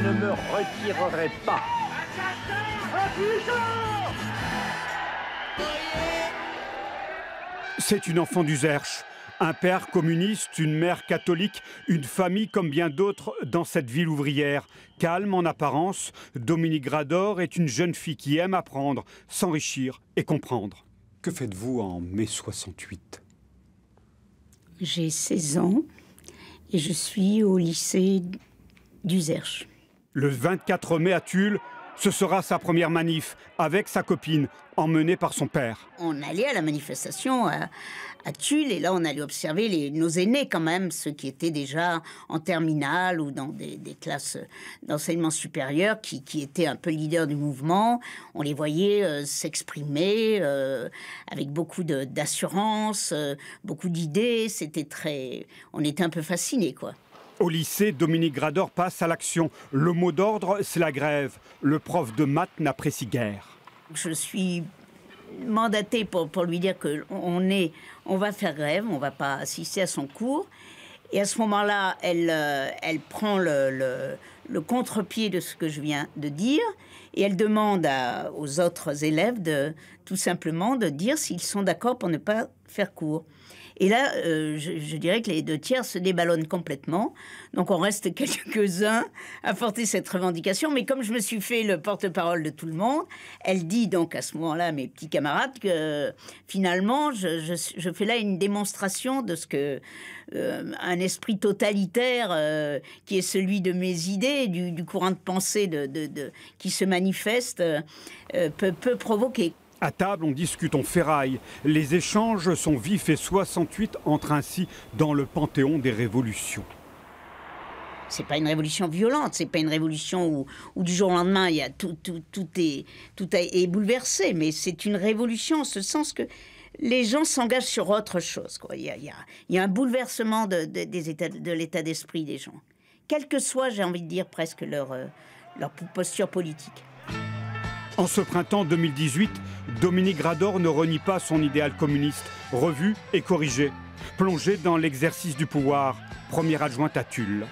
ne me retirerai pas. C'est une enfant d'Uzerche. Un père communiste, une mère catholique, une famille comme bien d'autres dans cette ville ouvrière. Calme en apparence, Dominique Grador est une jeune fille qui aime apprendre, s'enrichir et comprendre. Que faites-vous en mai 68 ? J'ai 16 ans et je suis au lycée d'Uzerche. Le 24 mai à Tulle, ce sera sa première manif avec sa copine, emmenée par son père. On allait à la manifestation à Tulle et là on allait observer nos aînés quand même, ceux qui étaient déjà en terminale ou dans des classes d'enseignement supérieur qui étaient un peu leaders du mouvement. On les voyait s'exprimer avec beaucoup d'assurance, beaucoup d'idées. On était un peu fascinés, quoi. Au lycée, Dominique Grador passe à l'action. Le mot d'ordre, c'est la grève. Le prof de maths n'apprécie guère. Je suis mandatée pour lui dire qu'on va faire grève, on ne va pas assister à son cours. Et à ce moment-là, elle prend le contre-pied de ce que je viens de dire et elle demande aux autres élèves tout simplement de dire s'ils sont d'accord pour ne pas faire cours. Et là, je dirais que les 2 tiers se déballonnent complètement. Donc on reste quelques-uns à porter cette revendication. Mais comme je me suis fait le porte-parole de tout le monde, elle dit donc à ce moment-là à mes petits camarades que finalement, je fais là une démonstration de ce que un esprit totalitaire qui est celui de mes idées, du courant de pensée qui se manifeste, peut provoquer. À table, on discute, on ferraille. Les échanges sont vifs et 68 entre ainsi dans le panthéon des révolutions. C'est pas une révolution violente, c'est pas une révolution où du jour au lendemain il y a tout est bouleversé, mais c'est une révolution en ce sens que les gens s'engagent sur autre chose, quoi. Il y a un bouleversement de l'état d'esprit des gens, quelle que soit, j'ai envie de dire, presque leur posture politique. En ce printemps 2018, Dominique Grador ne renie pas son idéal communiste, revu et corrigé. Plongé dans l'exercice du pouvoir, première adjointe à Tulle.